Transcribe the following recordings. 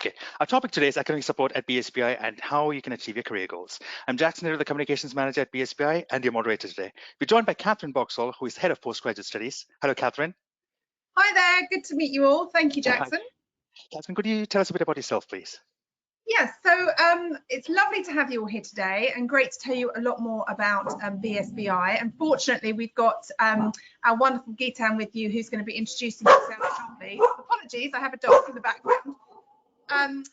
Okay, our topic today is academic support at BSBI and how you can achieve your career goals. I'm Jackson, the Communications Manager at BSBI and your moderator today. We're joined by Catherine Boxall, who is Head of Postgraduate Studies. Hello, Catherine. Hi there, good to meet you all. Thank you, Jackson. Catherine, could you tell us a bit about yourself, please? Yes, so it's lovely to have you all here today and great to tell you a lot more about BSBI. Unfortunately, we've got our wonderful Geetan with you who's going to be introducing himself shortly. Apologies, I have a dog in the background. And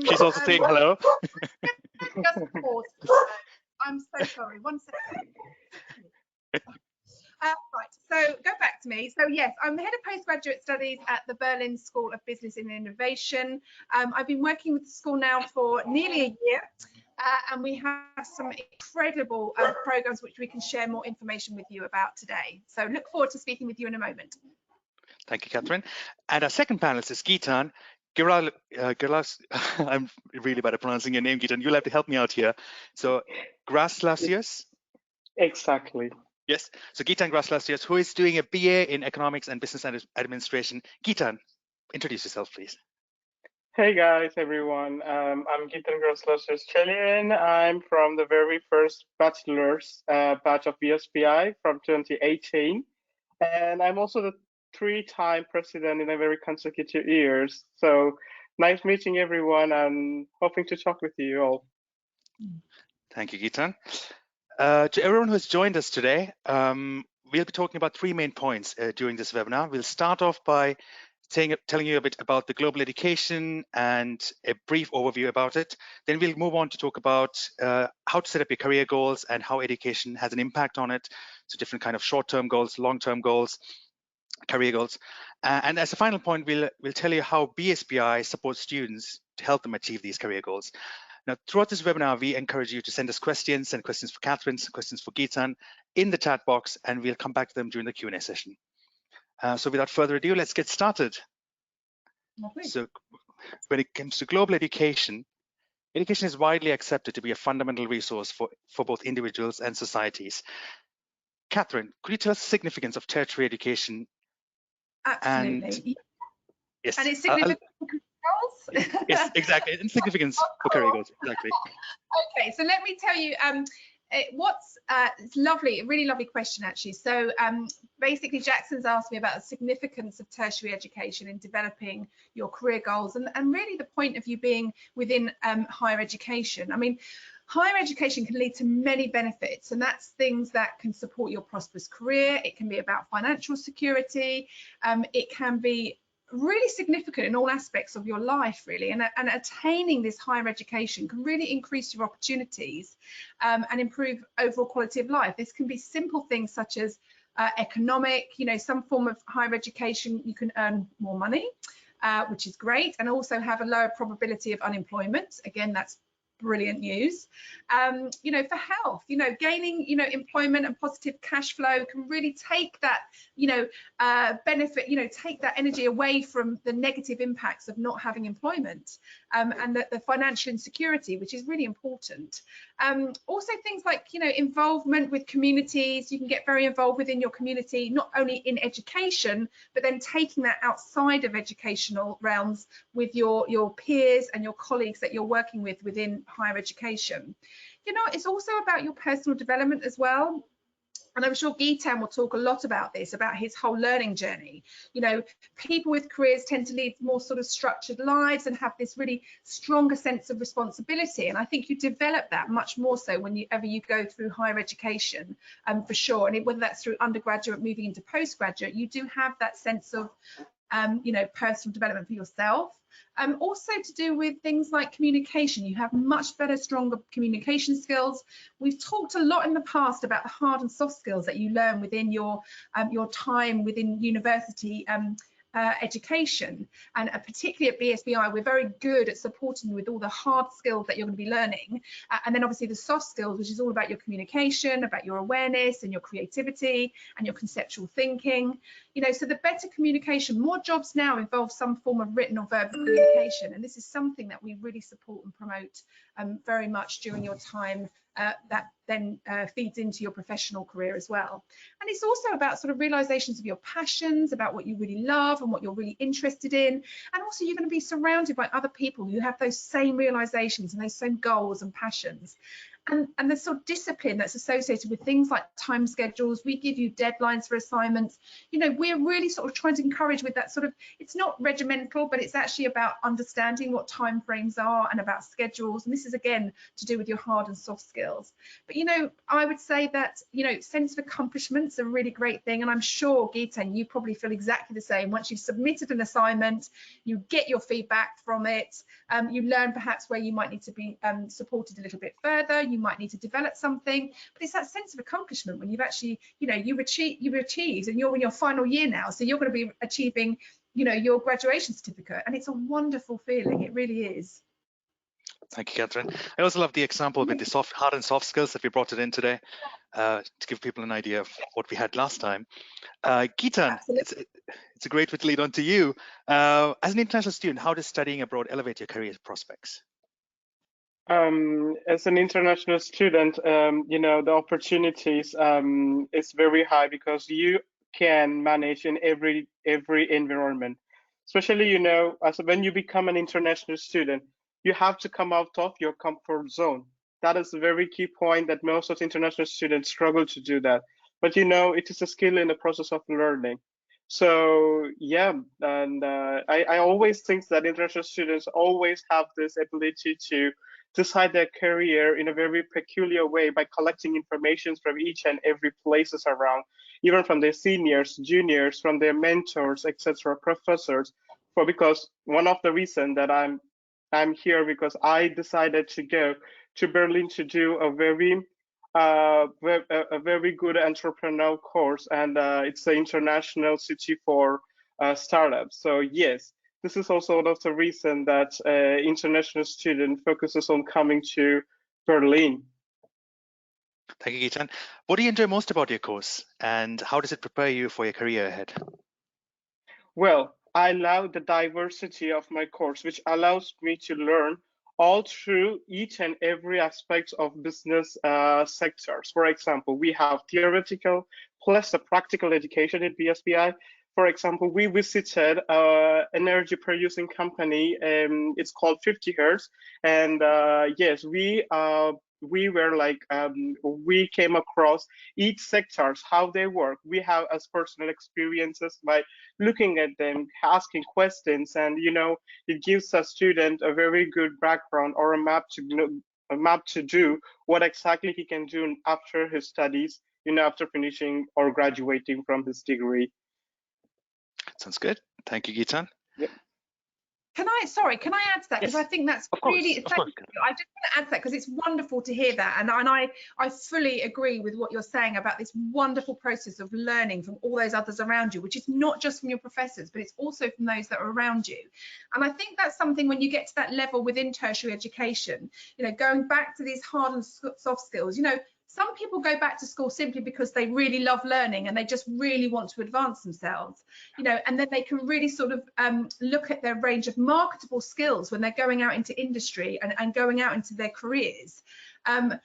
she's also saying hello. Just pause. I'm so sorry. 1 second. Right, so go back to me. So yes, I'm the Head of Postgraduate Studies at the Berlin School of Business and Innovation. I've been working with the school now for nearly a year, and we have some incredible programs which we can share more information with you about today. So look forward to speaking with you in a moment. Thank you, Catherine. And our second panelist is Geetan. I'm really bad at pronouncing your name, Geetan. You'll have to help me out here. So, Graslasius? Exactly. Yes. So, Geetan Graslasius, who is doing a BA in Economics and Business Administration. Geetan, introduce yourself, please. Hey guys, everyone. I'm Geetan Graslasius Chilean. I'm from the very first bachelor's batch of BSBI from 2018. And I'm also the 3-time president in a very consecutive years. So nice meeting everyone and hoping to talk with you all. Thank you, Geetan. To everyone who has joined us today, we'll be talking about 3 main points during this webinar. We'll start off by telling you a bit about the global education and a brief overview about it. Then we'll move on to talk about how to set up your career goals and how education has an impact on it. So different kind of short-term goals, long-term goals, career goals. And as a final point, we'll tell you how BSBI supports students to help them achieve these career goals. Now, throughout this webinar, we encourage you to send us questions and questions for Catherine, questions for Geetan in the chat box, and we'll come back to them during the Q&A session. So without further ado, let's get started. Lovely. So when it comes to global education, education is widely accepted to be a fundamental resource for both individuals and societies. Catherine, could you tell us the significance of tertiary education? Absolutely. Yes. And it's significant for career goals? Yes, exactly. And significance for career goals, exactly. Okay, so let me tell you it's lovely, a really lovely question actually. So basically Jackson's asked me about the significance of tertiary education in developing your career goals and really the point of you being within higher education. I mean, higher education can lead to many benefits, and that's things that can support your prosperous career. It can be about financial security. It can be really significant in all aspects of your life, really, and attaining this higher education can really increase your opportunities and improve overall quality of life. This can be simple things such as economic, some form of higher education. You can earn more money, which is great, and also have a lower probability of unemployment. Again, that's brilliant news. For health, gaining, employment and positive cash flow can really take that, benefit, take that energy away from the negative impacts of not having employment and the financial insecurity, which is really important. Also things like, involvement with communities. You can get very involved within your community, not only in education, but then taking that outside of educational realms with your peers and your colleagues that you're working with within higher education. It's also about your personal development as well. And I'm sure Geetan will talk a lot about this, about his whole learning journey. People with careers tend to lead more sort of structured lives and have this really stronger sense of responsibility. And I think you develop that much more so whenever you go through higher education, for sure. And whether that's through undergraduate moving into postgraduate, you do have that sense of personal development for yourself. Also to do with things like communication. You have much better, stronger communication skills. We've talked a lot in the past about the hard and soft skills that you learn within your time within university education, and particularly at BSBI, we're very good at supporting you with all the hard skills that you're going to be learning, and then obviously the soft skills, which is all about your communication, about your awareness and your creativity and your conceptual thinking. So the better communication, more jobs now involve some form of written or verbal communication, and this is something that we really support and promote very much during your time that then feeds into your professional career as well. And it's also about sort of realizations of your passions, about what you really love and what you're really interested in. And also you're going to be surrounded by other people who have those same realizations and those same goals and passions. And the sort of discipline that's associated with things like time schedules. We give you deadlines for assignments. You know, we're really sort of trying to encourage with that sort of, it's not regimental, but it's actually about understanding what time frames are and about schedules. And this is again to do with your hard and soft skills. But you know, I would say that, you know, sense of accomplishment's a really great thing. And I'm sure, Geetan, you probably feel exactly the same. Once you've submitted an assignment, you get your feedback from it, you learn perhaps where you might need to be supported a little bit further. You might need to develop something, but it's that sense of accomplishment when you've actually, you know, you've achieved, and you're in your final year now, so you're going to be achieving, you know, your graduation certificate, and it's a wonderful feeling. It really is. Thank you, Catherine. I also love the example with the hard and soft skills that we brought it in today to give people an idea of what we had last time. Geetan, it's a great way to lead on to you. As an international student, how does studying abroad elevate your career prospects? As an international student, you know, the opportunities is very high because you can manage in every environment. Especially, you know, as when you become an international student, you have to come out of your comfort zone. That is a very key point that most of the international students struggle to do that. But you know, it is a skill in the process of learning. So yeah, and I always think that international students always have this ability to decide their career in a very peculiar way by collecting information from each and every places around, even from their seniors, juniors, from their mentors, etc., professors. Because one of the reasons that I'm here because I decided to go to Berlin to do a very good entrepreneurial course, and it's an international city for startups. So yes, this is also one of the reasons that international student focuses on coming to Berlin. Thank you, Geetan. What do you enjoy most about your course, and how does it prepare you for your career ahead? Well, I love the diversity of my course, which allows me to learn all through each and every aspect of business sectors. For example, we have theoretical plus a practical education at BSBI. For example, we visited an energy producing company. It's called 50 Hertz, and yes, we were like we came across each sectors, how they work. We have as personal experiences by looking at them, asking questions, and you know, it gives a student a very good background or a map to do what exactly he can do after his studies, you know, after finishing or graduating from his degree. Sounds good. Thank you, Geetan. Yep. Can I add to that? Because I think that's really, I just want to add to that because it's wonderful to hear that. And I fully agree with what you're saying about this wonderful process of learning from all those others around you, which is not just from your professors, but it's also from those that are around you. And I think that's something when you get to that level within tertiary education, you know, going back to these hard and soft skills, you know, some people go back to school simply because they really love learning and they just really want to advance themselves, you know, and then they can really sort of look at their range of marketable skills when they're going out into industry and going out into their careers. And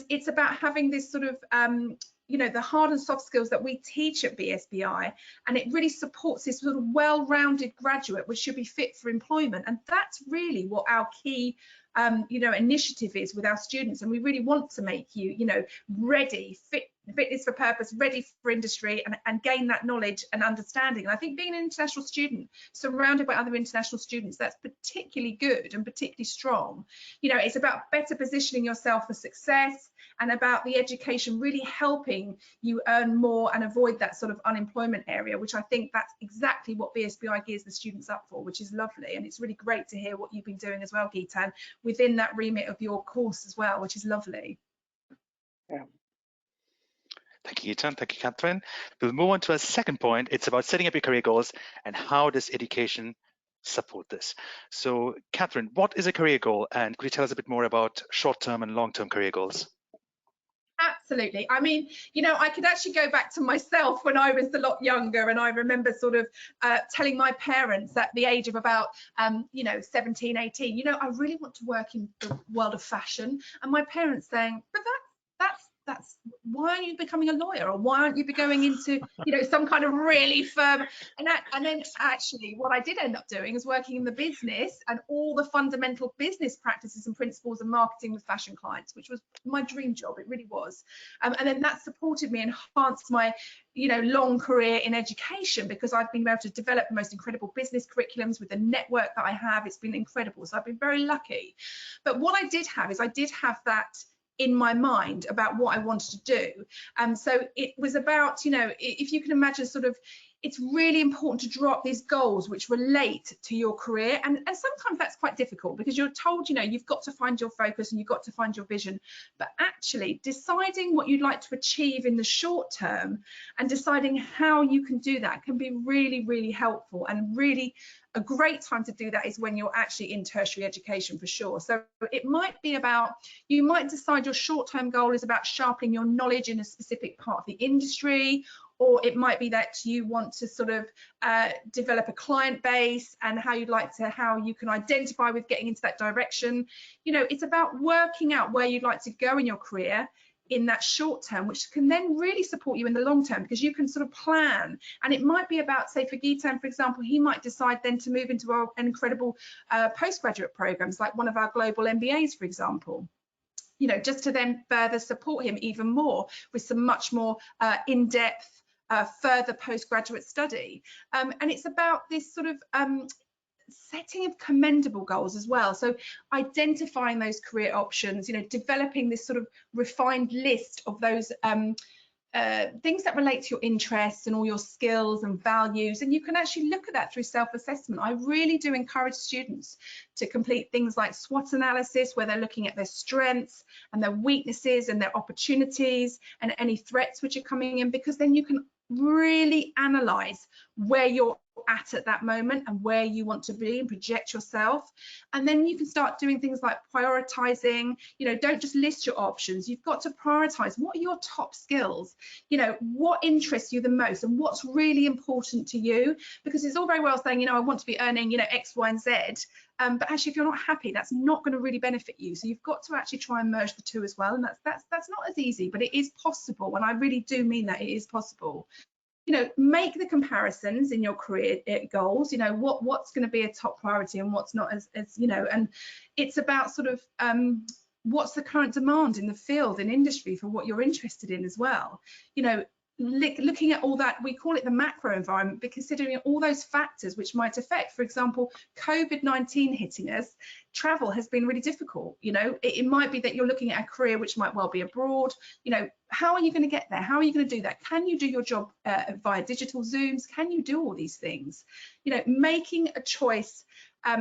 it's about having this sort of, you know, the hard and soft skills that we teach at BSBI, and it really supports this sort of well-rounded graduate which should be fit for employment. And that's really what our key you know, initiative is with our students, and we really want to make you, you know, ready, fitness for purpose, ready for industry, and gain that knowledge and understanding. And I think being an international student surrounded by other international students, that's particularly good and particularly strong. You know, it's about better positioning yourself for success and about the education really helping you earn more and avoid that sort of unemployment area, which I think that's exactly what BSBI gears the students up for, which is lovely. And it's really great to hear what you've been doing as well, Geetan, within that remit of your course as well, which is lovely. Yeah. Thank you, Geetan. Thank you, Catherine. We'll move on to our second point. It's about setting up your career goals and how does education support this. So, Catherine, what is a career goal? And could you tell us a bit more about short-term and long-term career goals? Absolutely. I mean, you know, I could actually go back to myself when I was a lot younger, and I remember sort of telling my parents at the age of about, you know, 17, 18, you know, I really want to work in the world of fashion. And my parents saying, but that's why aren't you becoming a lawyer, or why aren't you going into, you know, some kind of really firm, and then actually what I did end up doing is working in the business and all the fundamental business practices and principles of marketing with fashion clients, which was my dream job. It really was. And then that supported me, enhanced my, you know, long career in education, because I've been able to develop the most incredible business curriculums with the network that I have. It's been incredible. So I've been very lucky. But what I did have is I did have that in my mind about what I wanted to do. So it was about, you know, if you can imagine, sort of, it's really important to draw up these goals which relate to your career. And sometimes that's quite difficult, because you're told, you know, you've got to find your focus and you've got to find your vision. But actually deciding what you'd like to achieve in the short term and deciding how you can do that can be really, really helpful. And really a great time to do that is when you're actually in tertiary education, for sure. So it might be about, you might decide your short-term goal is about sharpening your knowledge in a specific part of the industry, or it might be that you want to sort of develop a client base and how you can identify with getting into that direction. You know, it's about working out where you'd like to go in your career in that short term, which can then really support you in the long term, because you can sort of plan. And it might be about, say, for Gitan, for example, he might decide then to move into our incredible postgraduate programs, like one of our global MBAs, for example, you know, just to then further support him even more with some much more in-depth further postgraduate study. And it's about this sort of setting of commendable goals as well. So identifying those career options, you know, developing this sort of refined list of those things that relate to your interests and all your skills and values. And you can actually look at that through self-assessment. I really do encourage students to complete things like SWOT analysis, where they're looking at their strengths and their weaknesses and their opportunities and any threats which are coming in, because then you can really analyze where you're at that moment and where you want to be and project yourself. And then you can start doing things like prioritizing. You know, don't just list your options. You've got to prioritize. What are your top skills? You know, what interests you the most and what's really important to you? Because it's all very well saying, you know, I want to be earning, you know, X, Y, and Z. But actually, if you're not happy, that's not going to really benefit you. So you've got to actually try and merge the two as well. And that's not as easy, but it is possible. And I really do mean that it is possible. You know, make the comparisons in your career goals. You know, what's going to be a top priority and what's not, as you know. And it's about sort of what's the current demand in the field and industry for what you're interested in as well. You know, looking at all that, we call it the macro environment, but considering all those factors which might affect, for example, COVID-19 hitting us, travel has been really difficult. You know, it might be that you're looking at a career which might well be abroad. You know, how are you going to get there? How are you going to do that? Can you do your job via digital Zooms? Can you do all these things? You know, making a choice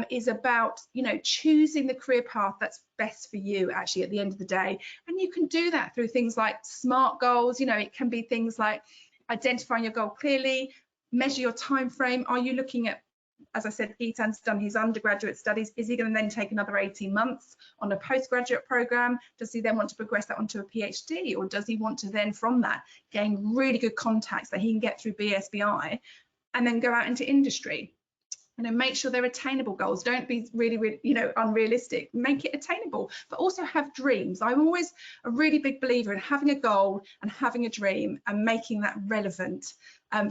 is about, you know, choosing the career path that's best for you actually at the end of the day. And you can do that through things like SMART goals. You know, it can be things like identifying your goal clearly, measure your time frame. Are you looking at, as I said, Gitan's done his undergraduate studies. Is he going to then take another 18 months on a postgraduate program? Does he then want to progress that onto a PhD, or does he want to then from that gain really good contacts that he can get through BSBI and then go out into industry? You know, make sure they're attainable goals. Don't be really, you know, unrealistic. Make it attainable, but also have dreams. I'm always a really big believer in having a goal and having a dream and making that relevant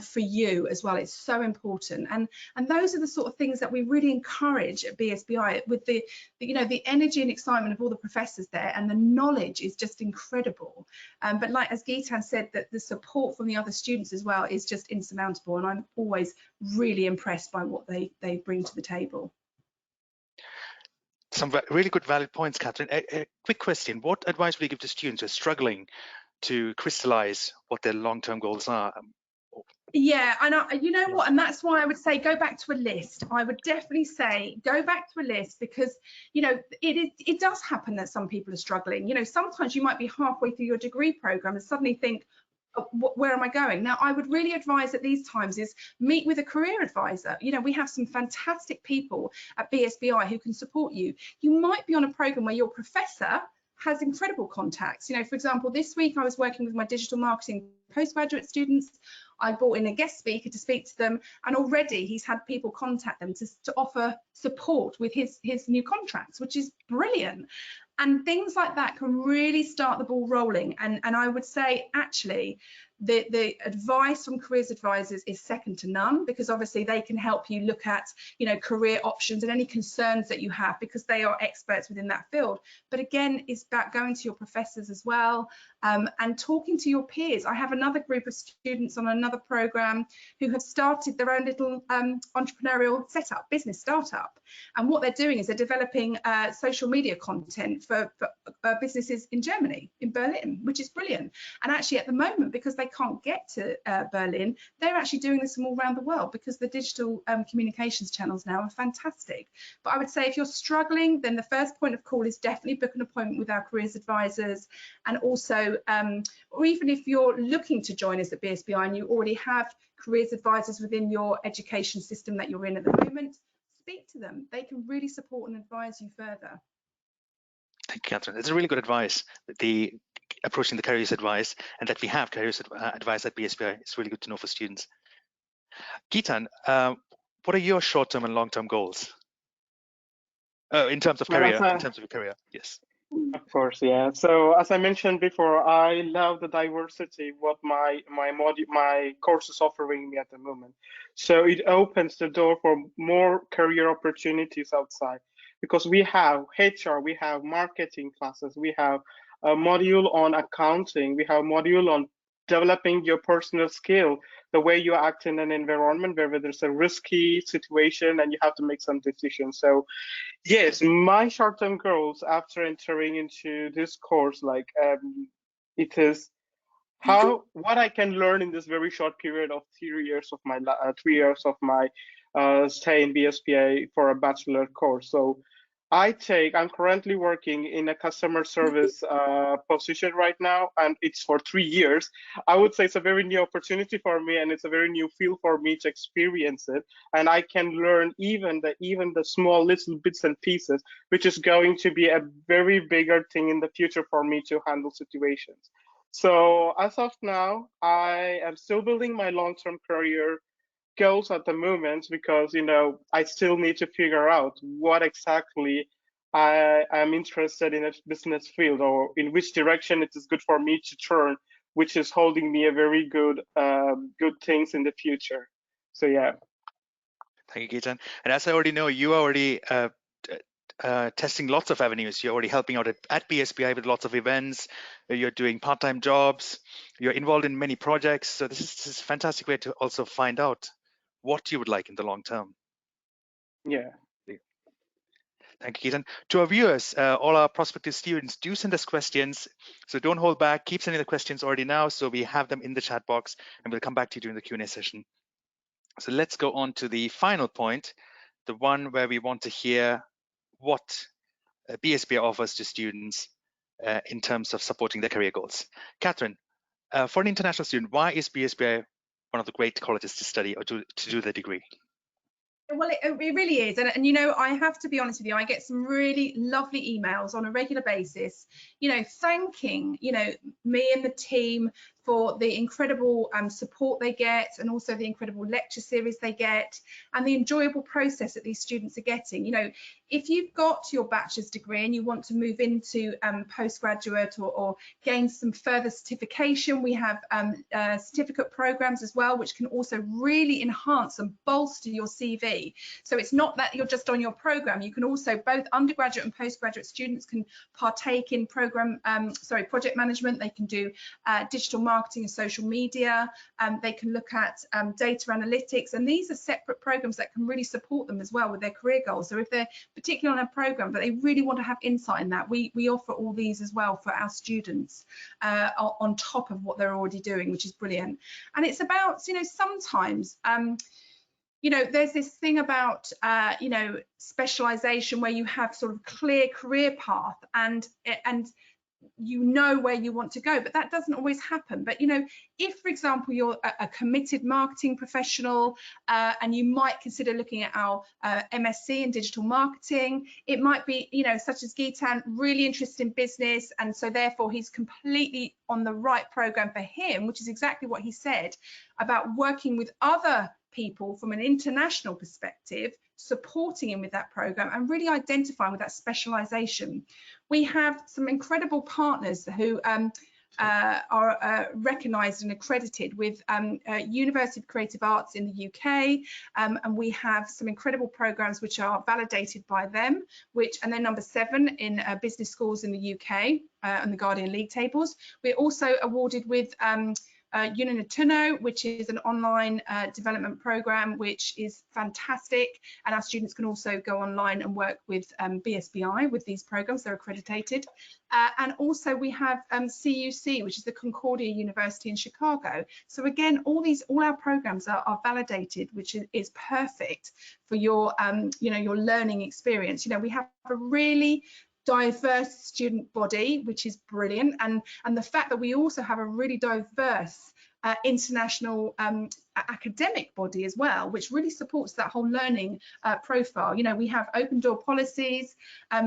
for you as well. It's so important. And those are the sort of things that we really encourage at BSBI, with the you know, the energy and excitement of all the professors there, and the knowledge is just incredible. But like as Gitan said, that the support from the other students as well is just insurmountable, and I'm always really impressed by what they bring to the table. Some really good valid points, Catherine. A quick question: what advice would you give to students who are struggling to crystallize what their long-term goals are? Yeah, and you know what, and that's why I would say go back to a list. I would definitely say go back to a list, because you know it does happen that some people are struggling. You know, sometimes you might be halfway through your degree program and suddenly think, where am I going? Now, I would really advise at these times is meet with a career advisor. You know, we have some fantastic people at BSBI who can support you. You might be on a program where your professor has incredible contacts. You know, for example, this week I was working with my digital marketing postgraduate students. I brought in a guest speaker to speak to them, and already he's had people contact them to offer support with his new contracts, which is brilliant. And things like that can really start the ball rolling. And I would say, actually, the advice from careers advisors is second to none, because obviously they can help you look at, you know, career options and any concerns that you have, because they are experts within that field. But again, it's about going to your professors as well, and talking to your peers. I have another group of students on another program who have started their own little entrepreneurial setup, business startup. And what they're doing is they're developing social media content for businesses in Germany, in Berlin, which is brilliant. And actually at the moment, because they can't get to Berlin, they're actually doing this from all around the world, because the digital communications channels now are fantastic. But I would say if you're struggling, then the first point of call is definitely book an appointment with our careers advisors. And also, or even if you're looking to join us at BSBI and you already have careers advisors within your education system that you're in at the moment, speak to them. They can really support and advise you further. Thank you, Catherine. It's a really good advice, the approaching the careers advice, and that we have careers advice at BSBI. It's really good to know for students. Gitan, what are your short-term and long-term goals in terms of career? In terms of your career, yes. Of course, yeah. So as I mentioned before, I love the diversity what my course is offering me at the moment. So it opens the door for more career opportunities outside, because we have HR, we have marketing classes, we have a module on accounting, we have a module on developing your personal skill, the way you act in an environment where there's a risky situation and you have to make some decisions. So yes, my short-term goals after entering into this course, it is what I can learn in this very short period of 3 years of my 3 years of my stay in BSBA for a bachelor course. So I'm currently working in a customer service position right now, and it's for 3 years. I would say it's a very new opportunity for me, and it's a very new field for me to experience it. And I can learn even the small little bits and pieces, which is going to be a very bigger thing in the future for me to handle situations. So as of now, I am still building my long-term career goals at the moment, because I still need to figure out what exactly I am interested in a business field, or in which direction it is good for me to turn, which is holding me a very good things in the future. So yeah. Thank you, Gitan. And as I already know, you are already testing lots of avenues. You're already helping out at BSBI with lots of events. You're doing part-time jobs. You're involved in many projects. So this is a fantastic way to also find out what you would like in the long term. Yeah. Thank you, Gitan. To our viewers, all our prospective students, do send us questions. So don't hold back. Keep sending the questions already now, so we have them in the chat box, and we'll come back to you during the Q&A session. So let's go on to the final point, the one where we want to hear what BSBI offers to students in terms of supporting their career goals. Catherine, for an international student, why is BSBI one of the great colleges to study or to do the degree? Well, it really is. And I have to be honest with you, I get some really lovely emails on a regular basis, thanking, me and the team for the incredible support they get, and also the incredible lecture series they get, and the enjoyable process that these students are getting. If you've got your bachelor's degree and you want to move into postgraduate or gain some further certification, we have certificate programs as well, which can also really enhance and bolster your CV. So it's not that you're just on your program. You can also, both undergraduate and postgraduate students can partake in project management. They can do digital marketing and social media. They can look at data analytics, and these are separate programs that can really support them as well with their career goals. So if they're particularly on a program but they really want to have insight in that, we offer all these as well for our students on top of what they're already doing, which is brilliant. And it's about, sometimes there's this thing about specialization, where you have sort of clear career path, and you know where you want to go, but that doesn't always happen. But, you know, if, for example, you're a committed marketing professional and you might consider looking at our MSc in digital marketing, it might be, you know, such as Gitan, really interested in business, and so therefore he's completely on the right program for him, which is exactly what he said about working with other people from an international perspective, supporting him with that program and really identifying with that specialization. We have some incredible partners who are recognised and accredited with University of Creative Arts in the UK, and we have some incredible programs which are validated by them, and they're number 7 in business schools in the UK on the Guardian League tables. We're also awarded with Unituno, which is an online development program, which is fantastic, and our students can also go online and work with BSBI with these programs. They're accredited, and also we have CUC, which is the Concordia University in Chicago. So again, all our programs are validated, which is perfect for your you know, your learning experience. You know, we have a really diverse student body, which is brilliant, and the fact that we also have a really diverse international academic body as well, which really supports that whole learning profile. You know, we have open door policies.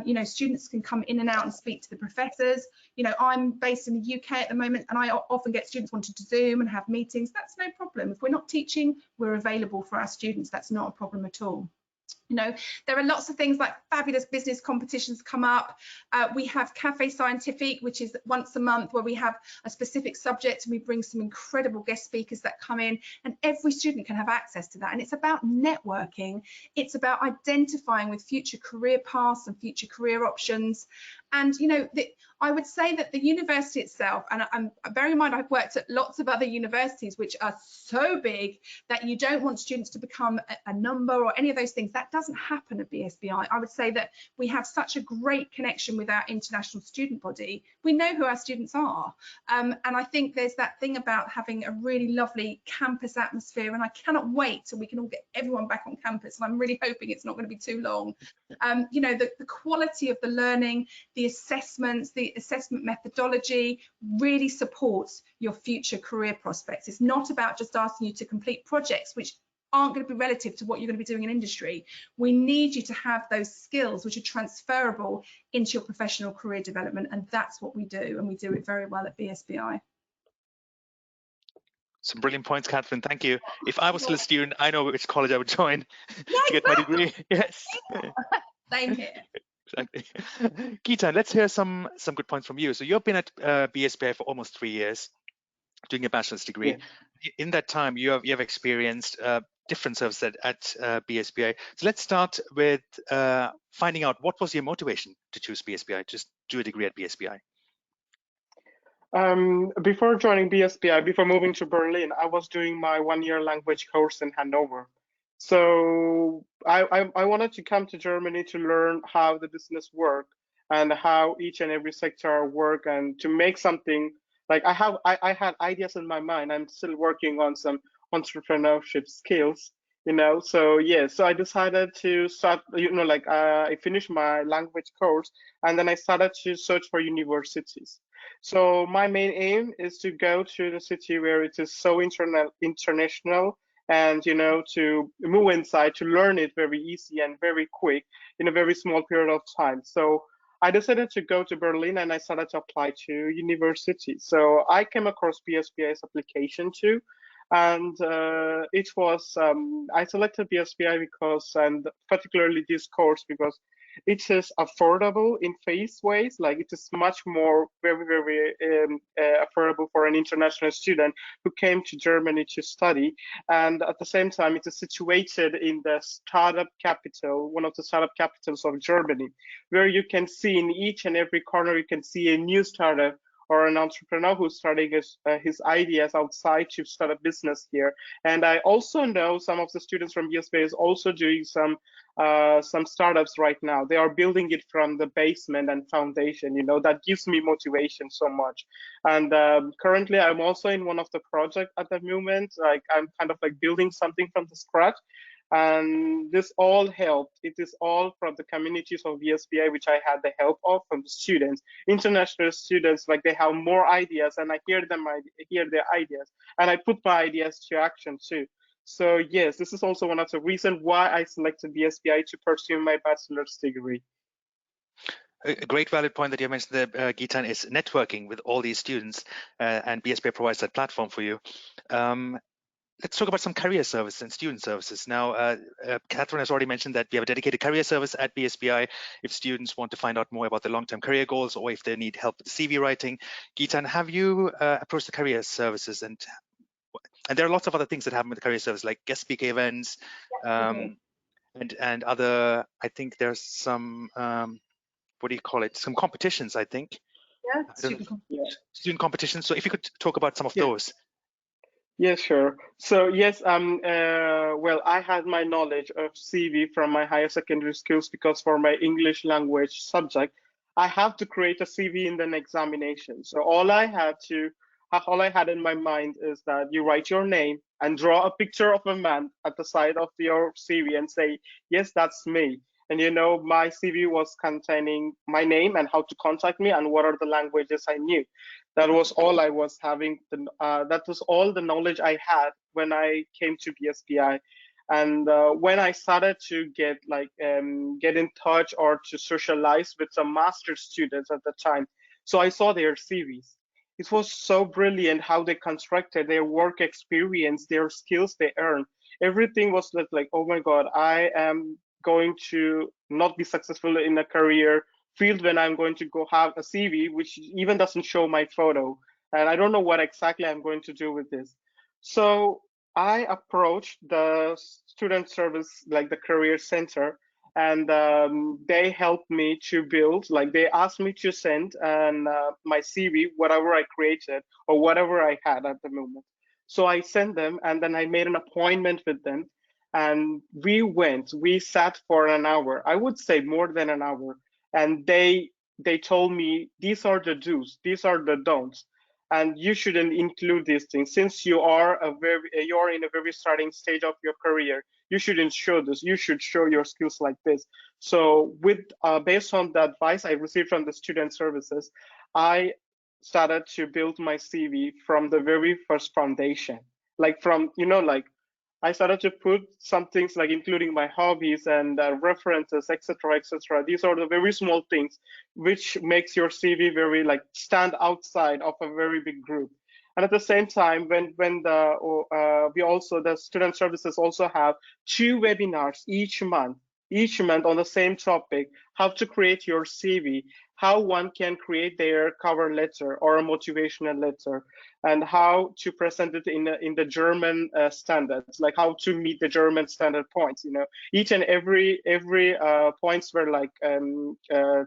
You know, students can come in and out and speak to the professors. You know, I'm based in the UK at the moment, and I often get students wanting to Zoom and have meetings. That's no problem. If we're not teaching, we're available for our students. That's not a problem at all. You know, there are lots of things like fabulous business competitions come up. We have Cafe Scientific, which is once a month, where we have a specific subject and we bring some incredible guest speakers that come in, and every student can have access to that. And it's about networking. It's about identifying with future career paths and future career options. And, you know, I would say that the university itself, and bearing in mind I've worked at lots of other universities which are so big that you don't want students to become a number or any of those things. That doesn't happen at BSBI. I would say that we have such a great connection with our international student body. We know who our students are. And I think there's that thing about having a really lovely campus atmosphere, and I cannot wait till we can all get everyone back on campus. And I'm really hoping it's not going to be too long. You know, the quality of the learning, the assessments, the assessment methodology really supports your future career prospects. It's not about just asking you to complete projects which aren't going to be relative to what you're going to be doing in industry. We need you to have those skills which are transferable into your professional career development, and that's what we do, and we do it very well at BSBI. Some brilliant points, Catherine. Thank you. If I was still a student, I know which college I would join to get my degree. Yes. Same here. Exactly. Gitan, let's hear some good points from you. So you've been at BSBI for almost 3 years, doing a bachelor's degree. Yeah. In that time, you have experienced different services at BSBI. So let's start with finding out what was your motivation to choose BSBI, just do a degree at BSBI. Before joining BSBI, before moving to Berlin, I was doing my 1-year language course in Hanover. So I wanted to come to Germany to learn how the business work and how each and every sector work, and to make something. Like I had ideas in my mind. I'm still working on some entrepreneurship skills, you know. So yeah, so I decided to start, you know, like I finished my language course, and then I started to search for universities. So my main aim is to go to the city where it is so international, and, you know, to move inside, to learn it very easy and very quick in a very small period of time. So I decided to go to Berlin, and I started to apply to university. So I came across BSBI's application too. And it was, I selected BSBI because, and particularly this course, because it is affordable in phase ways. Like, it is much more very affordable for an international student who came to Germany to study. And at the same time, it is situated in the startup capital, one of the startup capitals of Germany, where you can see in each and every corner, you can see a new startup or an entrepreneur who's starting his ideas outside to start a business here. And I also know some of the students from BSBI is also doing some startups right now. They are building it from the basement and foundation. You know, that gives me motivation so much. And currently, I'm also in one of the projects at the moment. Like, I'm kind of like building something from the scratch. And this all helped. It is all from the communities of BSBI, which I had the help of from the students, international students. Like they have more ideas, and I hear them, I hear their ideas, and I put my ideas to action too. So yes, this is also one of the reasons why I selected BSBI to pursue my bachelor's degree. A great valid point that you mentioned there, Gitan, is networking with all these students, and BSBI provides that platform for you. Let's talk about some career services and student services. Now, Catherine has already mentioned that we have a dedicated career service at BSBI if students want to find out more about their long-term career goals or if they need help with CV writing. Gitan, have you approached the career services? And there are lots of other things that happen with the career service, like guest speaker events, and other, I think there's some, what do you call it? Some competitions, I think. Yeah, Student competitions. So if you could talk about some of those. Yeah, sure. So yes, well, I had my knowledge of CV from my higher secondary skills because for my English language subject, I have to create a CV in an examination. So all I had in my mind is that you write your name and draw a picture of a man at the side of your CV and say, yes, that's me. And my CV was containing my name and how to contact me and what are the languages I knew. That was all I was having. That was all the knowledge I had when I came to BSBI. And when I started to get in touch or to socialize with some master students at the time, so I saw their CVs. It was so brilliant how they constructed their work experience, their skills they earned. Everything was like, oh my God, I am going to not be successful in a career field when I'm going to go have a CV which even doesn't show my photo, and I don't know what exactly I'm going to do with this. So I approached the student service, like the career center, and they helped me to build. Like they asked me to send and my CV, whatever I created or whatever I had at the moment. So I sent them, and then I made an appointment with them, and we sat for an hour. I would say more than an hour, and they told me these are the do's, these are the don'ts, and you shouldn't include these things since you're in a very starting stage of your career. You shouldn't show this. You should show your skills like this. So with based on the advice I received from the student services, I started to build my CV from the very first foundation, like from like I started to put some things like including my hobbies and references, etc., etc. These are the very small things which makes your CV very like stand outside of a very big group. And at the same time, when the student services also have 2 webinars each month on the same topic, how to create your CV, how one can create their cover letter or a motivational letter, and how to present it in the German standards, like how to meet the German standard points. Each and every points were like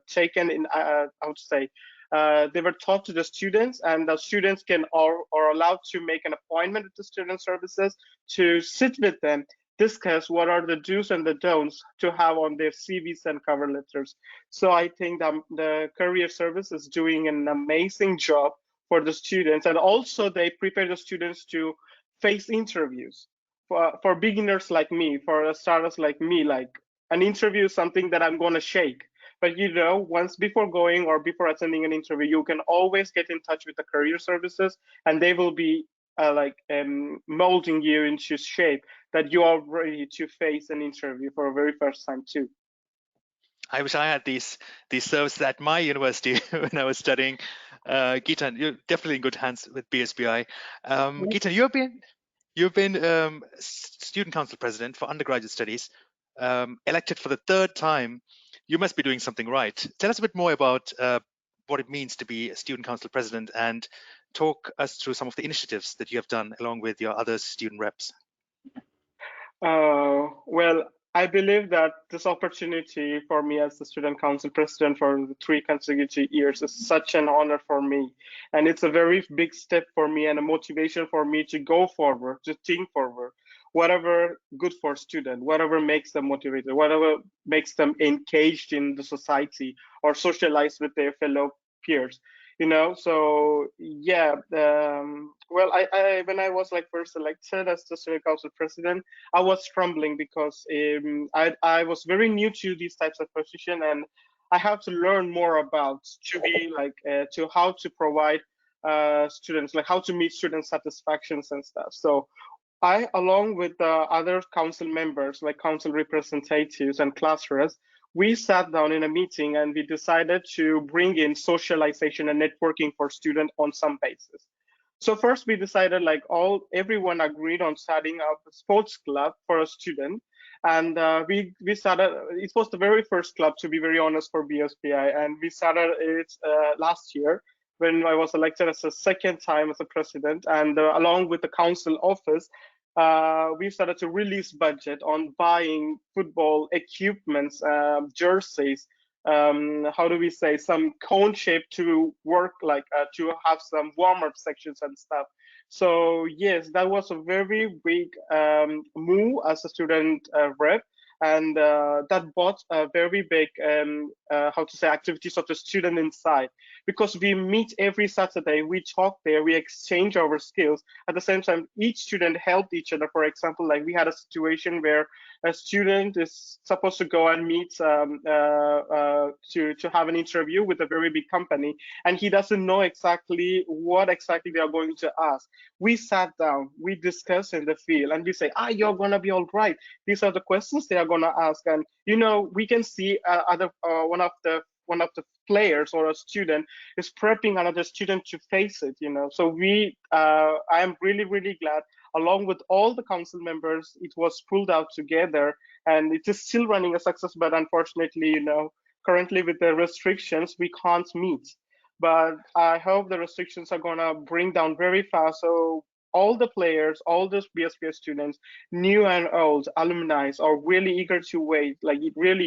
taken in. How to say? They were taught to the students, and the students are allowed to make an appointment with the student services to sit with them, discuss what are the do's and the don'ts to have on their CVs and cover letters. So I think that the career service is doing an amazing job for the students, and also they prepare the students to face interviews for beginners like me, for starters like me. Like an interview is something that I'm going to shake, but once before going or before attending an interview, you can always get in touch with the career services, and they will be molding you into shape that you are ready to face an interview for a very first time too. I wish I had these services at my university when I was studying. Gitan, you're definitely in good hands with BSBI. Gitan, you've been student council president for undergraduate studies, elected for the 3rd time. You must be doing something right. Tell us a bit more about what it means to be a student council president, and talk us through some of the initiatives that you have done along with your other student reps. Well, I believe that this opportunity for me as the student council president for the 3 consecutive years is such an honor for me. And it's a very big step for me and a motivation for me to go forward, to think forward. Whatever good for student, whatever makes them motivated, whatever makes them engaged in the society or socialize with their fellow peers. you know. So yeah, well, when I was like first elected as the student council president, I was trembling because I was very new to these types of position, and I have to learn more about to be like to how to provide students, like how to meet student satisfactions and stuff. So I, along with the other council members, like council representatives and class reps, we sat down in a meeting and we decided to bring in socialization and networking for students on some basis. So first we decided like everyone agreed on starting up a sports club for a student. And we started, it was the very first club, to be very honest, for BSBI. And we started it last year when I was elected as a second time as a president. And along with the council office, we started to release budget on buying football equipments, jerseys, how do we say, some cone shape to work like to have some warm-up sections and stuff. So yes, that was a very big move as a student rep, and that brought a very big how to say activities of the student inside, because we meet every Saturday, we talk there, we exchange our skills. At the same time, each student helped each other. For example, like we had a situation where a student is supposed to go and meet to have an interview with a very big company, and he doesn't know exactly what exactly they are going to ask. We sat down, we discussed in the field, and we say, you're gonna be all right. These are the questions they are gonna ask, and you know, we can see one of the players or a student is prepping another student to face it, you know. So I am really, really glad, along with all the council members, it was pulled out together, and it is still running a success. But unfortunately, you know, currently with the restrictions, we can't meet. But I hope the restrictions are gonna bring down very fast. So all the players, all those BSBI students, new and old, alumni, are really eager to wait, like really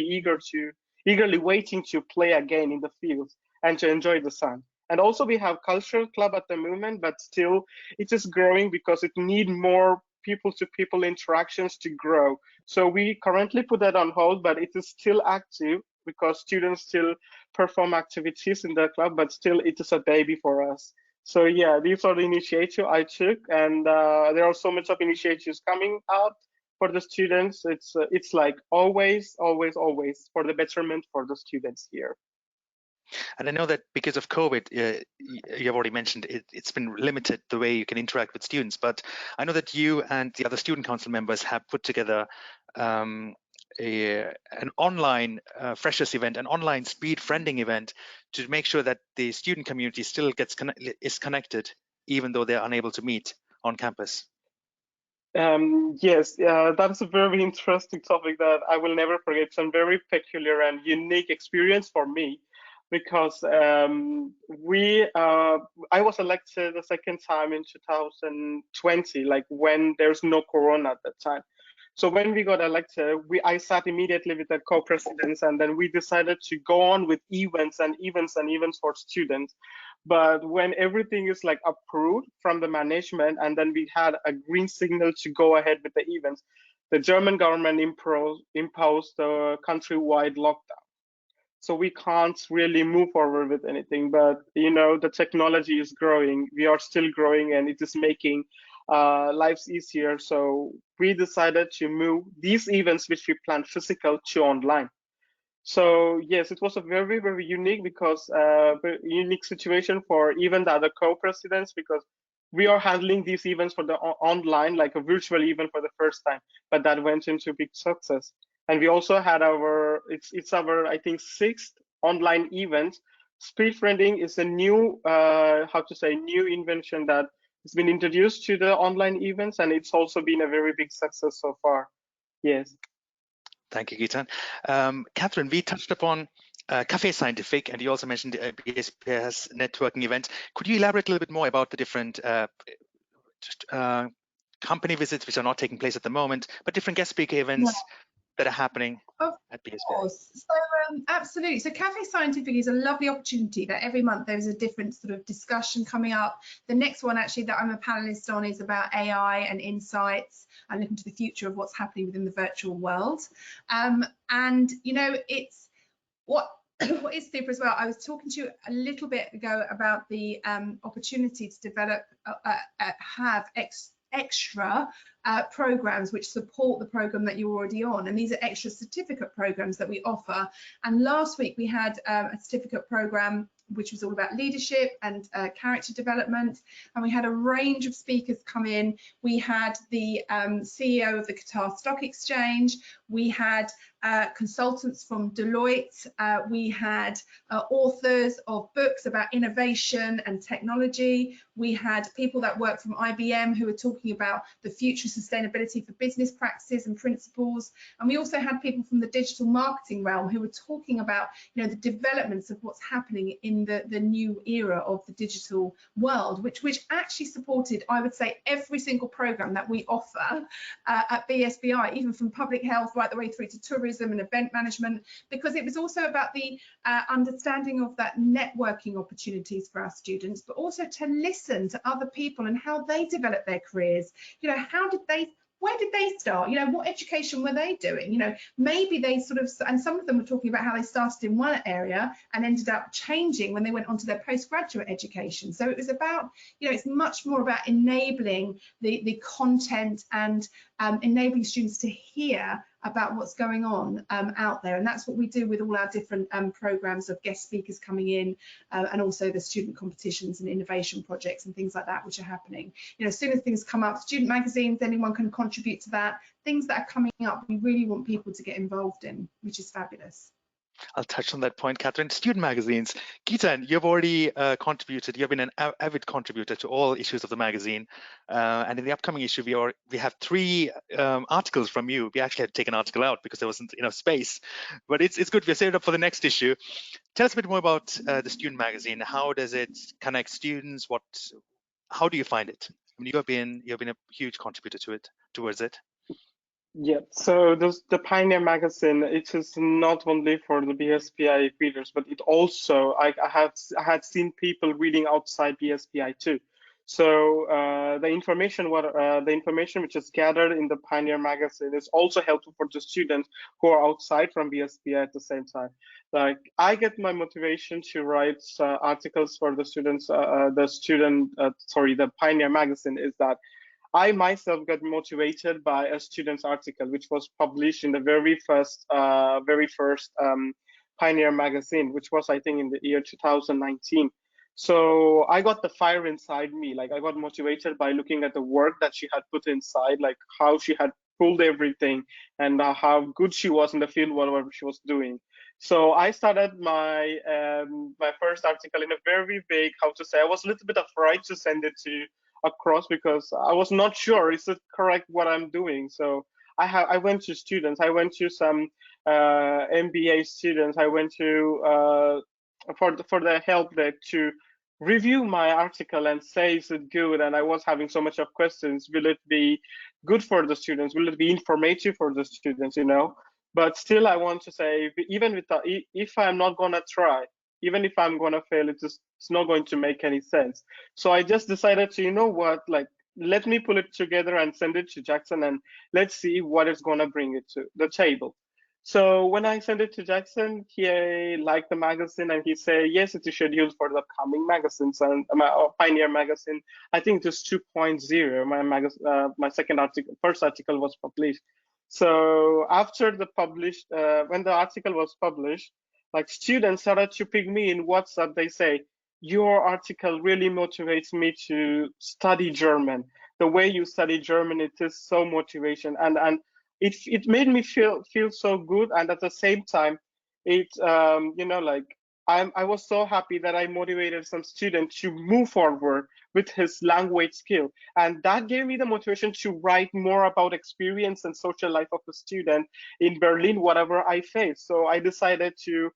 eagerly waiting to play again in the fields and to enjoy the sun. And also we have cultural club at the moment, but still it is growing because it need more people to people interactions to grow. So we currently put that on hold, but it is still active because students still perform activities in the club, but still it is a baby for us. So yeah, these are the initiatives I took, and there are so much of initiatives coming out for the students. It's like always for the betterment for the students here. And I know that because of COVID, you've already mentioned it's been limited the way you can interact with students. But I know that you and the other student council members have put together an online freshers event, an online speed friending event, to make sure that the student community still is connected, even though they're unable to meet on campus. Yes, that's a very interesting topic that I will never forget. It's a very peculiar and unique experience for me, because I was elected the second time in 2020, like when there's no Corona at that time. So when we got elected, I sat immediately with the co-presidents, and then we decided to go on with events and events and events for students. But when everything is like approved from the management, and then we had a green signal to go ahead with the events, the German government imposed a countrywide lockdown. So we can't really move forward with anything. But you know, the technology is growing, we are still growing, and it is making lives easier. So we decided to move these events which we planned physical to online. So yes, it was a very, very unique, because very unique situation for even the other co-presidents, because we are handling these events for the online, like a virtual event for the first time, but that went into big success. And we also had it's our, I think, 6th online event. Speed friending is a new, how to say, new invention that has been introduced to the online events, and it's also been a very big success so far. Yes. Thank you, Gitan. Catherine, we touched upon Cafe Scientific, and you also mentioned BSBI's networking event. Could you elaborate a little bit more about the different company visits which are not taking place at the moment, but different guest speaker events that are happening at BSBI? Of course. So absolutely. So Cafe Scientific is a lovely opportunity that every month there's a different sort of discussion coming up. The next one actually that I'm a panelist on is about AI and insights and looking to the future of what's happening within the virtual world. And you know, it's what what is super as well, I was talking to you a little bit ago about the opportunity to develop, have extra programs which support the program that you're already on, and these are extra certificate programs that we offer. And last week we had a certificate program which was all about leadership and character development, and we had a range of speakers come in. We had the CEO of the Qatar Stock Exchange, we had consultants from Deloitte, we had authors of books about innovation and technology, we had people that work from IBM who were talking about the future sustainability for business practices and principles, and we also had people from the digital marketing realm who were talking about, you know, the developments of what's happening in the new era of the digital world, which actually supported, I would say, every single program that we offer at BSBI, even from public health right the way through to tourism and event management, because it was also about the understanding of that networking opportunities for our students, but also to listen to other people and how they develop their careers. You know, where did they start? You know, what education were they doing? You know, maybe they sort of, and some of them were talking about how they started in one area and ended up changing when they went on to their postgraduate education. So it was about, you know, it's much more about enabling the content and enabling students to hear about what's going on out there, and that's what we do with all our different programs of guest speakers coming in, and also the student competitions and innovation projects and things like that which are happening. You know, as soon as things come up, student magazines, anyone can contribute to that. Things that are coming up, we really want people to get involved in, which is fabulous. I'll touch on that point, Catherine. Student magazines. Geetan, you've already contributed. You've been an avid contributor to all issues of the magazine. And in the upcoming issue, we have 3 articles from you. We actually had to take an article out because there wasn't enough space. But it's good. We're saved up for the next issue. Tell us a bit more about the student magazine. How does it connect students? How do you find it? I mean, you've been a huge contributor towards it. Yeah, so the Pioneer magazine, it is not only for the BSBI readers, but it also, I had seen people reading outside BSBI too. So the information which is gathered in the Pioneer magazine is also helpful for the students who are outside from BSBI at the same time. Like, I get my motivation to write articles for the students, the Pioneer magazine is that I myself got motivated by a student's article, which was published in the very first Pioneer magazine, which was, I think, in the year 2019. So I got the fire inside me. Like, I got motivated by looking at the work that she had put inside, like how she had pulled everything and how good she was in the field, whatever she was doing. So I started my my first article in a very big, how to say, I was a little bit afraid to send it to across because I was not sure is it correct what I'm doing. So I went to students, I went to some MBA students, I went to for the help there to review my article and say is it good, and I was having so much of questions. Will it be good for the students? Will it be informative for the students, you know? But still, I want to say, even with if I'm not gonna try, even if I'm gonna fail, it's not going to make any sense. So I just decided to, you know what, like, let me pull it together and send it to Jackson, and let's see what it's gonna bring it to the table. So when I sent it to Jackson, he liked the magazine and he said, yes, it is scheduled for the coming magazines and my Pioneer magazine. I think it is 2.0. My first article was published. So after when the article was published, like, students started to pick me in WhatsApp. They say, your article really motivates me to study German. The way you study German, it is so motivation, and it made me feel so good. And at the same time, it you know, like, I was so happy that I motivated some student to move forward with his language skill, and that gave me the motivation to write more about experience and social life of a student in Berlin, whatever I face. So I decided to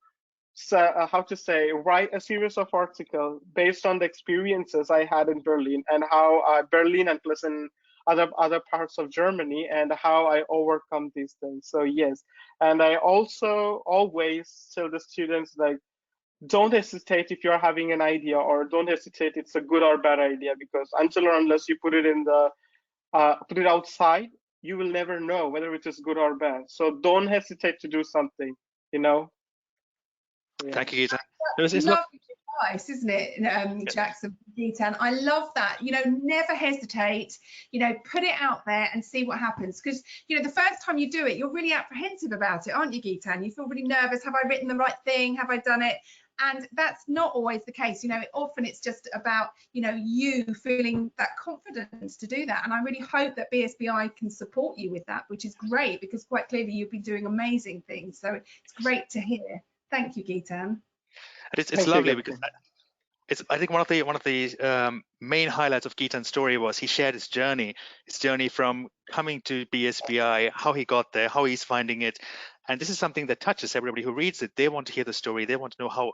write a series of articles based on the experiences I had in Berlin and how Berlin and plus in other parts of Germany and how I overcome these things. So yes, and I also always tell the students, like, don't hesitate if you're having an idea, or don't hesitate it's a good or bad idea, because until or unless you put it in the put it outside, you will never know whether it is good or bad. So don't hesitate to do something, you know. Thank you, Geetan. Lovely advice, isn't it, Jackson, Geetan? I love that. You know, never hesitate. You know, put it out there and see what happens. Because, you know, the first time you do it, you're really apprehensive about it, aren't you, Geetan? You feel really nervous. Have I written the right thing? Have I done it? And that's not always the case. You know, often it's just about, you know, you feeling that confidence to do that. And I really hope that BSBI can support you with that, which is great, because quite clearly you've been doing amazing things. So it's great to hear. Thank you, Geetan. It's lovely because I think one of the main highlights of Geetan's story was he shared his journey from coming to BSBI, how he got there, how he's finding it, and this is something that touches everybody who reads it. They want to hear the story. They want to know how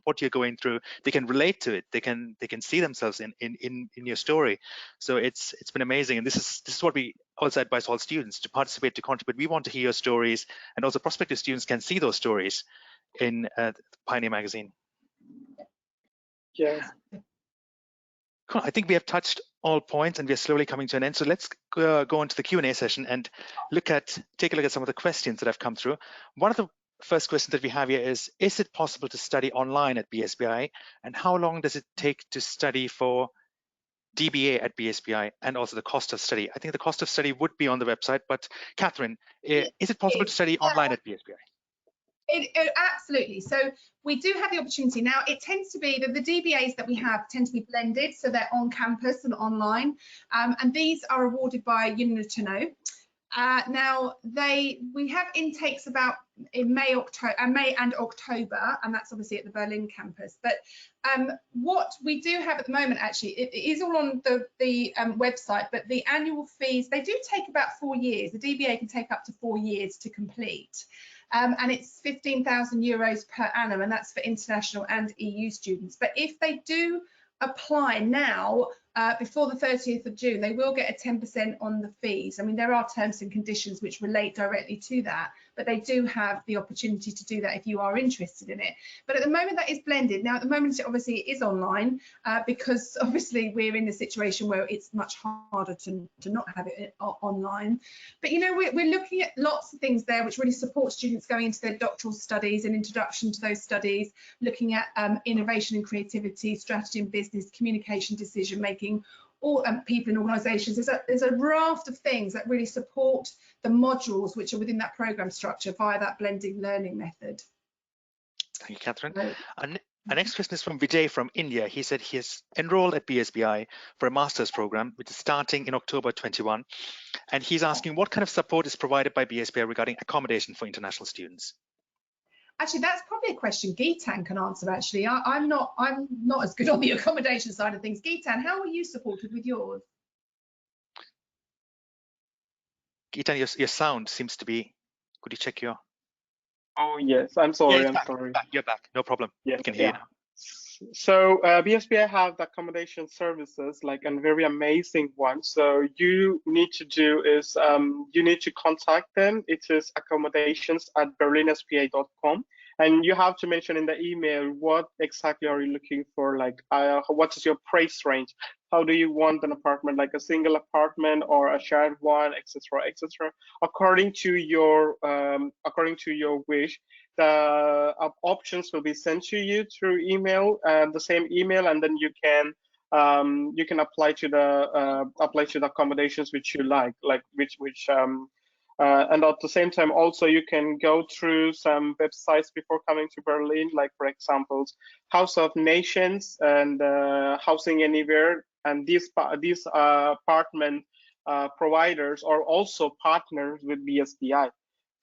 what you're going through. They can relate to it. They can see themselves in your story. So it's been amazing, and this is what we also advise all students to participate, to contribute. We want to hear your stories, and also prospective students can see those stories in Pioneer Magazine. Yes. Cool. I think we have touched all points and we are slowly coming to an end. So let's go on to the Q&A session and take a look at some of the questions that have come through. One of the first questions that we have here is it possible to study online at BSBI? And how long does it take to study for DBA at BSBI, and also the cost of study? I think the cost of study would be on the website, but Catherine, is it possible to study online at BSBI? Absolutely. So we do have the opportunity. Now, it tends to be that the DBAs that we have tend to be blended, so they're on campus and online, and these are awarded by Unitano. Now, we have intakes about in May and October, and that's obviously at the Berlin campus. But what we do have at the moment, actually, it is all on the website, but the annual fees, they do take about 4 years. The DBA can take up to 4 years to complete. And it's €15,000 per annum, and that's for international and EU students. But if they do apply now, before the 30th of June, they will get a 10% on the fees. I mean, there are terms and conditions which relate directly to that, but they do have the opportunity to do that if you are interested in it. But at the moment, that is blended. Now, at the moment, obviously, it is online because obviously we're in a situation where it's much harder to not have it online. But, you know, we're looking at lots of things there which really support students going into their doctoral studies and introduction to those studies, looking at innovation and creativity, strategy and business, communication, decision making, all people in organisations. There's a raft of things that really support the modules which are within that programme structure via that blended learning method. Thank you, Catherine. Our next question is from Vijay from India. He said he has enrolled at BSBI for a master's program, which is starting in October 21. And he's asking what kind of support is provided by BSBI regarding accommodation for international students? Actually, that's probably a question Geetan can answer. Actually, I'm not as good on the accommodation side of things. Geetan, how are you supported with yours? Geetan, your sound seems to be. Could you check your? Oh yes, I'm sorry. Yeah, I'm sorry. You're back. No problem. Yes, We can hear you now. So BSBI have the accommodation services, like a very amazing one. So you need to do is you need to contact them. It is accommodations@berlinspa.com, and you have to mention in the email what exactly are you looking for, like what is your price range, how do you want an apartment, like a single apartment or a shared one, etc., etc. According to your wish, the options will be sent to you through email, the same email, and then you can apply to the accommodations which you like and at the same time also you can go through some websites before coming to Berlin, like for example House of Nations and Housing Anywhere, and these apartment providers are also partners with BSBI.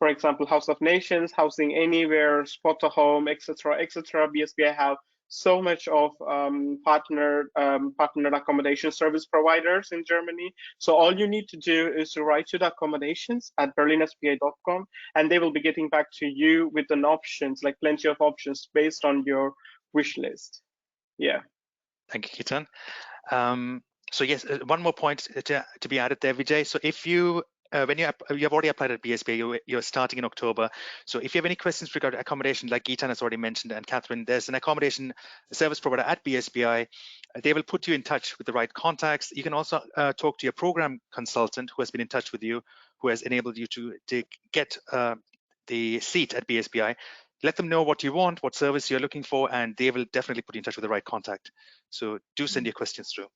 For example, House of Nations, Housing Anywhere, Spot a Home, etc., etc. BSBI have so much of partner accommodation service providers in Germany. So all you need to do is to write to the accommodations@berlinspa.com, and they will be getting back to you with an options, like plenty of options based on your wish list. Yeah. Thank you, Geetan. So yes, one more point to be added there, Vijay. So if you when you have already applied at BSBI, you're starting in October. So if you have any questions regarding accommodation, like Geetan has already mentioned, and Catherine, there's an accommodation service provider at BSBI. They will put you in touch with the right contacts. You can also talk to your program consultant who has been in touch with you, who has enabled you to get the seat at BSBI. let them know what you want, what service you're looking for, and they will definitely put you in touch with the right contact. So do send your questions through.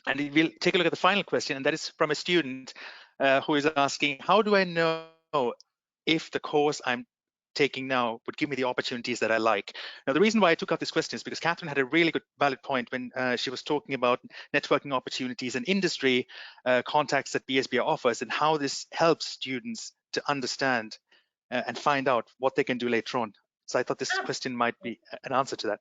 And we'll take a look at the final question, and that is from a student who is asking, how do I know if the course I'm taking now would give me the opportunities that I like? Now, the reason why I took up this question is because Catherine had a really good, valid point when she was talking about networking opportunities and industry contacts that BSBI offers, and how this helps students to understand and find out what they can do later on. So I thought this question might be an answer to that.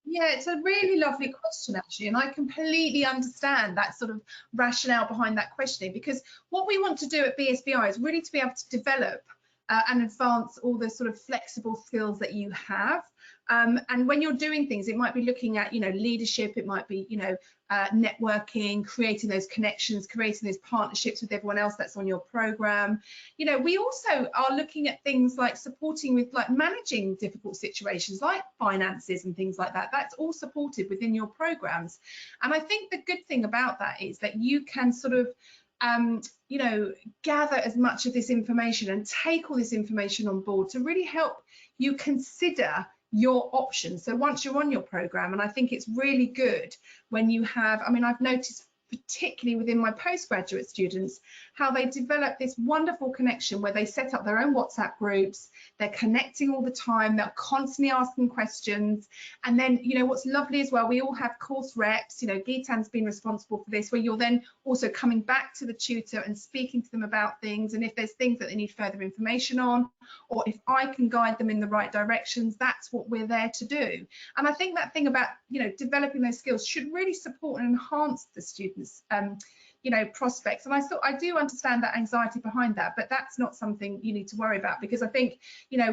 Yeah, it's a really lovely question, actually, and I completely understand that sort of rationale behind that questioning, because what we want to do at BSBI is really to be able to develop and advance all the sort of flexible skills that you have. And when you're doing things, it might be looking at, leadership, it might be, networking, creating those connections, creating those partnerships with everyone else that's on your program. We also are looking at things like supporting with like managing difficult situations like finances and things like that. That's all supported within your programs. And I think the good thing about that is that you can sort of gather as much of this information and take all this information on board to really help you consider your options. So once you're on your program, and I think it's really good when you have, I've noticed particularly within my postgraduate students, how they develop this wonderful connection where they set up their own WhatsApp groups, they're connecting all the time, they're constantly asking questions. And then, what's lovely as well, we all have course reps, Gitan's been responsible for this, where you're then also coming back to the tutor and speaking to them about things. And if there's things that they need further information on, or if I can guide them in the right directions, that's what we're there to do. And I think that thing about, developing those skills should really support and enhance the students' prospects. And I do understand that anxiety behind that, but that's not something you need to worry about, because I think,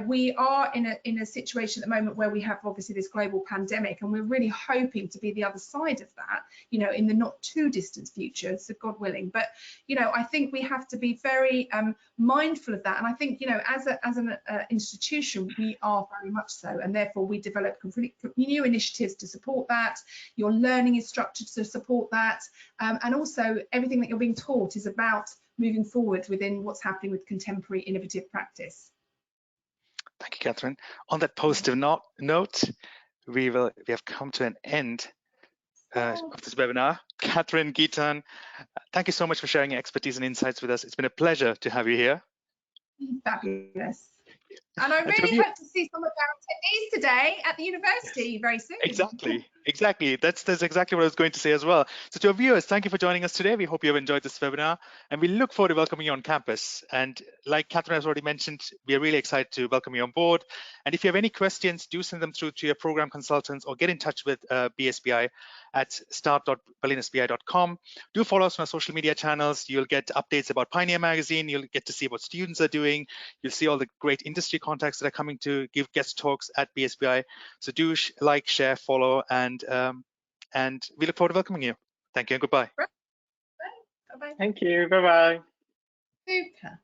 we are in a situation at the moment where we have obviously this global pandemic, and we're really hoping to be the other side of that, in the not too distant future, so God willing. But, I think we have to be very mindful of that. And I think, as an institution, we are very much so, and therefore we develop new initiatives to support that. Your learning is structured to support that. And also everything that you're being taught is about moving forward within what's happening with contemporary innovative practice. Thank you, Catherine. On that positive note, we have come to an end of this webinar. Catherine, Gitan, thank you so much for sharing your expertise and insights with us. It's been a pleasure to have you here. Fabulous. And I really hope to see some of our attendees today at the university very soon. Exactly. That's exactly what I was going to say as well. So to our viewers, thank you for joining us today. We hope you have enjoyed this webinar, and we look forward to welcoming you on campus. And like Catherine has already mentioned, we are really excited to welcome you on board. And if you have any questions, do send them through to your program consultants, or get in touch with BSBI at start.berlinsbi.com. Do follow us on our social media channels. You'll get updates about Pioneer Magazine. You'll get to see what students are doing. You'll see all the great industry contacts that are coming to give guest talks at BSBI. So do like, share, follow, and we look forward to welcoming you. Thank you and goodbye. Bye-bye. Thank you. Bye-bye. Super.